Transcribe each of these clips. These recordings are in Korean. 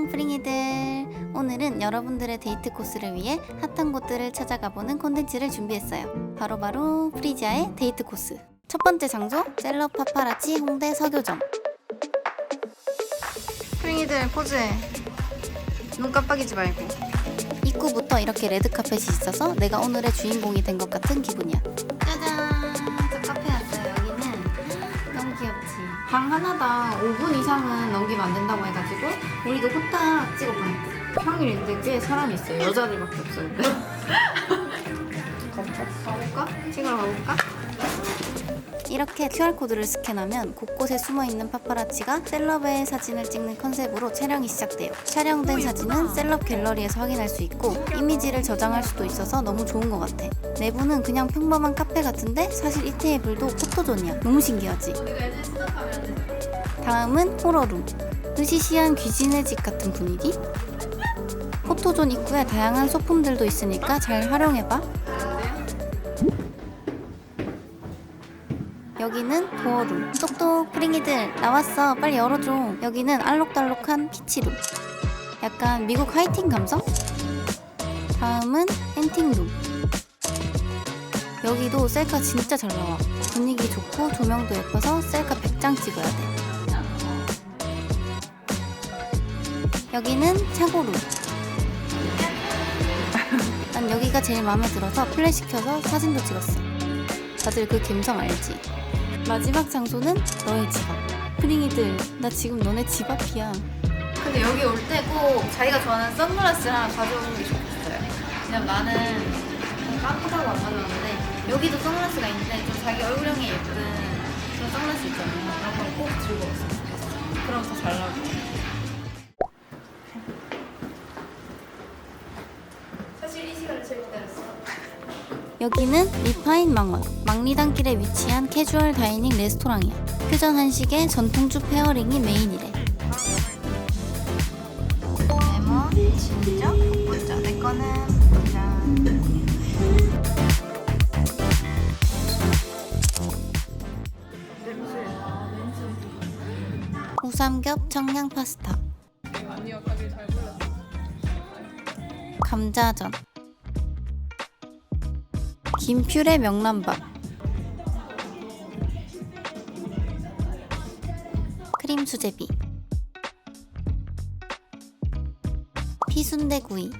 안녕 프링이들. 오늘은 여러분들의 데이트 코스를 위해 핫한 곳들을 찾아가보는 콘텐츠를 준비했어요. 바로 프리지아의 데이트 코스. 첫 번째 장소 셀럽 파파라치 홍대 서교점. 프링이들 포즈해. 눈 깜빡이지 말고. 입구부터 이렇게 레드카펫이 있어서 내가 오늘의 주인공이 된 것 같은 기분이야. 짜잔, 저 카페 왔어요. 여기는 너무 귀엽지? 방 하나당 5분 이상은 넘기면 안 된다고 해가지고 우리도 후딱 찍어보냈어. 평일인데 꽤 사람이 있어요. 여자들밖에 없어요. 가볼까? 찍으러 가볼까? 이렇게 QR코드를 스캔하면 곳곳에 숨어있는 파파라치가 셀럽의 사진을 찍는 컨셉으로 촬영이 시작돼요. 촬영된 사진은 셀럽 갤러리에서 확인할 수 있고 이미지를 저장할 수도 있어서 너무 좋은 것 같아. 내부는 그냥 평범한 카페 같은데 사실 이 테이블도 포토존이야. 너무 신기하지? 다음은 호러룸. 으시시한 귀신의 집 같은 분위기? 포토존 입구에 다양한 소품들도 있으니까 잘 활용해봐. 여기는 도어룸. 똑똑 프링이들 나왔어. 빨리 열어줘. 여기는 알록달록한 키치룸. 약간 미국 하이틴 감성? 다음은 엔팅룸. 여기도 셀카 진짜 잘 나와. 분위기 좋고 조명도 예뻐서 셀카 100장 찍어야 돼. 여기는 차고룸. 난 여기가 제일 마음에 들어서 플래시 켜서 사진도 찍었어. 다들 그 감성 알지? 마지막 장소는 너의 집 앞. 프링이들 나 지금 너네 집 앞이야. 근데 여기 올 때 꼭 자기가 좋아하는 선글라스랑 가져오는 게 좋겠어요. 왜냐면 나는 깜빡하고 안 가져왔는데 여기도 선글라스가 있는데 좀 자기 얼굴형이 예쁜 그런 선글라스 있잖아요. 그런 걸 꼭 들고 왔으면 좋겠어. 그럼 더 잘 나올 거야. 사실 이 시간을 제일 기다렸어. 여기는 리파인 망원. 망리단길에 위치한 캐주얼 다이닝 레스토랑이야. 퓨전 한식에 전통주 페어링이 메인이래. 레몬, 진저, 복분자. 내 거는 짠. 우삼겹 청양 파스타. 감자전. 김퓨레 명란밥. 크림 수제비. 피순대구이.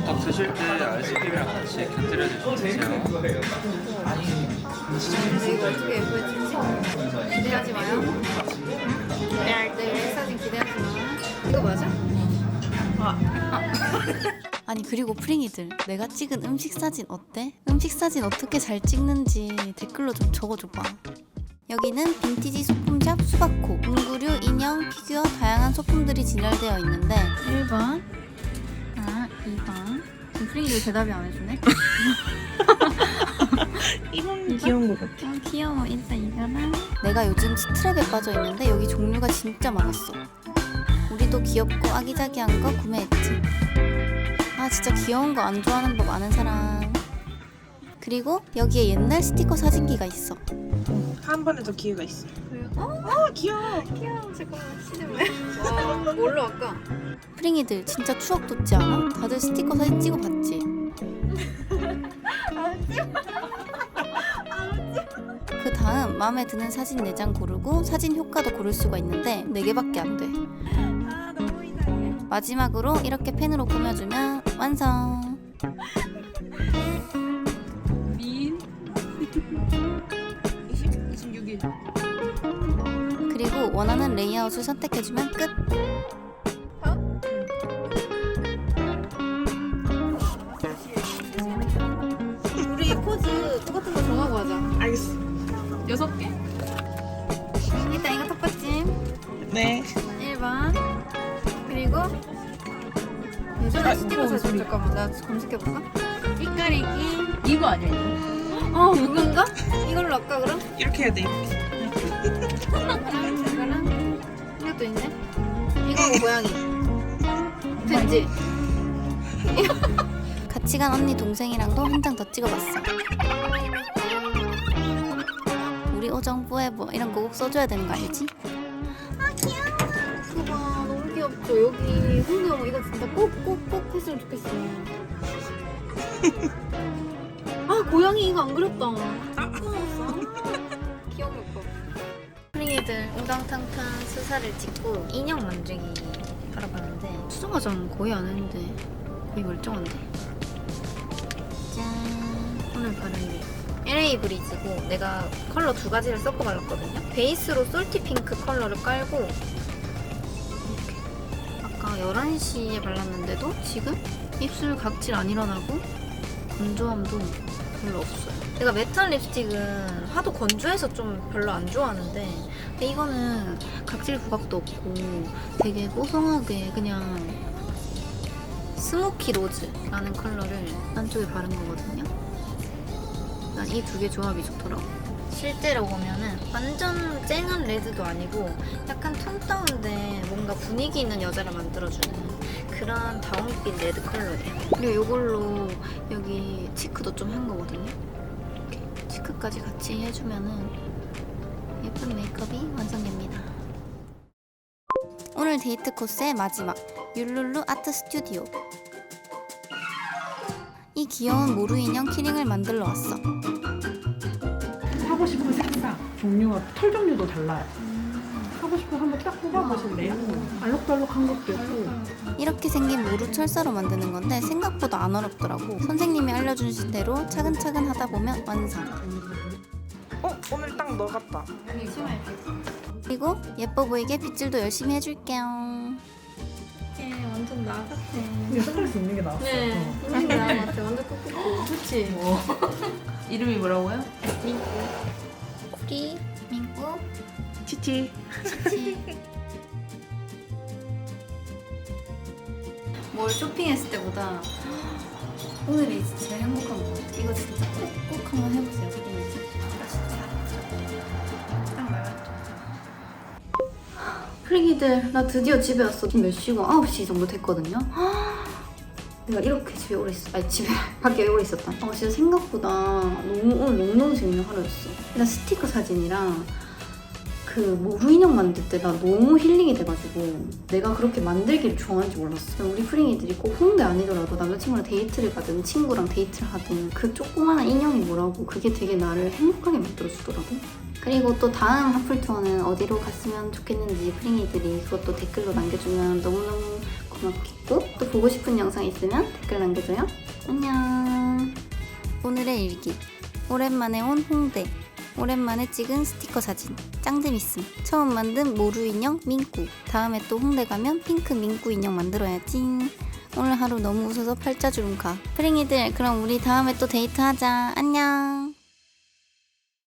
밥 드실 때 아이스크림이랑 같이 곁들여 드시면 되세요. 이거 어떻게 예뻐지지? 기대하지 마요. 내 사진 기대하지 마. 이거 맞아? 아니 그리고 프링이들 내가 찍은 음식 사진 어때? 음식 사진 어떻게 잘 찍는지 댓글로 좀 적어줘봐. 여기는 빈티지 소품샵 수박코. 문구류, 인형, 피규어 다양한 소품들이 진열되어 있는데 1번, 2번. 지금 프링이들 대답이 안 해주네? 2번 귀여운 것 같아. 귀여워. 일단 이거랑 내가 요즘 스트랩에 빠져있는데 여기 종류가 진짜 많았어. 우리도 귀엽고 아기자기한 거 구매했지. 아 진짜 귀여운 거 안 좋아하는 법 아는 사람. 그리고 여기에 옛날 스티커 사진기가 있어. 한 번에 더 기회가 있어. 그래요? 귀여워. 귀여워. 잠깐만 시집네. 와 뭘로 할까? 프링이들 진짜 추억 돋지 않아? 다들 스티커 사진 찍어봤지? 그 다음 마음에 드는 사진 4장 고르고 사진 효과도 고를 수가 있는데 4개밖에 안 돼. 너무 이상해. 마지막으로 이렇게 펜으로 꾸며주면 완성. 민 26일. 그리고 원하는 레이아웃을 선택해주면 끝. 우리 포즈 똑같은 거 정하고 하자. 알겠어. 6개. 일단 이거 턱받침 네. 1번. 그리고 예전에 스티커 사진 잠깐만 나 검색해볼까? 삐까리기. 이거 아니야 이거? 이건가? 이걸로 할까 그럼? 이렇게 해야 돼. 이거랑 이것도 있네. 이거 고양이. 됐지? 같이 간 언니 동생이랑도 한 장 더 찍어봤어. 우리 오정 포에버 이런 거 꼭 써줘야 되는 거 알지? 아 귀여워. 이거 봐 너무 귀엽죠? 여기 홍대 이거 진짜 꼭 했으면 좋겠어. 아 고양이 이거 안 그렸다. 까먹었어. 귀여운 거. 프링이들 우당탕탕 수사를 찍고 인형 만들기 하러 갔는데 수정 화장 거의 안 했는데 거의 멀쩡한데. 짠. 오늘 바른 게 LA 브리즈고 내가 컬러 2가지를 섞어 발랐거든요. 베이스로 솔티 핑크 컬러를 깔고 이렇게 아까 11시에 발랐는데도 지금 입술 각질 안 일어나고 건조함도 별로 없어요. 내가 메탈 립스틱은 하도 건조해서 좀 별로 안 좋아하는데 근데 이거는 각질 부각도 없고 되게 뽀송하게 그냥 스모키 로즈라는 컬러를 안쪽에 바른 거거든요. 난 이 두 개 조합이 좋더라고. 실제로 보면은 완전 쨍한 레드도 아니고 약간 톤 다운데 뭔가 분위기 있는 여자를 만들어주는 그런 다운빛 레드 컬러예요. 그리고 이걸로 여기 치크도 좀 한 거거든요. 이렇게 치크까지 같이 해주면은 예쁜 메이크업이 완성됩니다. 오늘 데이트 코스의 마지막 율룰루 아트 스튜디오. 이 귀여운 모루 인형 키링을 만들러 왔어. 하고 싶은 색상, 종류가 털 종류도 달라요. 하고 싶은 거 한번 딱 뽑아보실래요? 알록달록한 것도 있고. 이렇게 생긴 모루 철사로 만드는 건데 생각보다 안 어렵더라고. 선생님이 알려주신 대로 차근차근 하다 보면 완성. 오늘 딱 너 같다. 그리고 예뻐 보이게 빗질도 열심히 해줄게요. 완전 나 같아. 이게 선글라스 있는 게 나왔어. 네. 완전 나 같아. 완전 꾹꾹꾹. 그치? 이름이 뭐라고요? 민꾸. 프리 민꾸. 치치. 뭘 쇼핑했을 때보다 오늘이 제일 행복한 거 같아요. 이거 진짜 꼭 한번 해보세요. 딱 말랐죠. 프리기들 나 드디어 집에 왔어. 지금 몇 시고 9시 정도 됐거든요. 내가 이렇게 집에 오래 있어. 아니 집에 밖에 오래 있었다. 진짜 생각보다 오늘 너무너무 재밌는 하루였어. 일단 스티커 사진이랑 그 모루 인형 만들 때 나 너무 힐링이 돼가지고 내가 그렇게 만들기를 좋아하는지 몰랐어. 우리 프링이들이 꼭 홍대 아니더라도 남자친구랑 데이트를 가든 친구랑 데이트를 하든 그 조그마한 인형이 뭐라고 그게 되게 나를 행복하게 만들어주더라고. 그리고 또 다음 하플 투어는 어디로 갔으면 좋겠는지 프링이들이 그것도 댓글로 남겨주면 너무너무 고맙겠고 또 보고 싶은 영상 있으면 댓글 남겨줘요. 안녕. 오늘의 일기. 오랜만에 온 홍대. 오랜만에 찍은 스티커 사진. 짱 재밌음. 처음 만든 모루 인형 민꾸. 다음에 또 홍대 가면 핑크 민꾸 인형 만들어야지. 오늘 하루 너무 웃어서 팔자주름 가. 프링이들 그럼 우리 다음에 또 데이트하자. 안녕.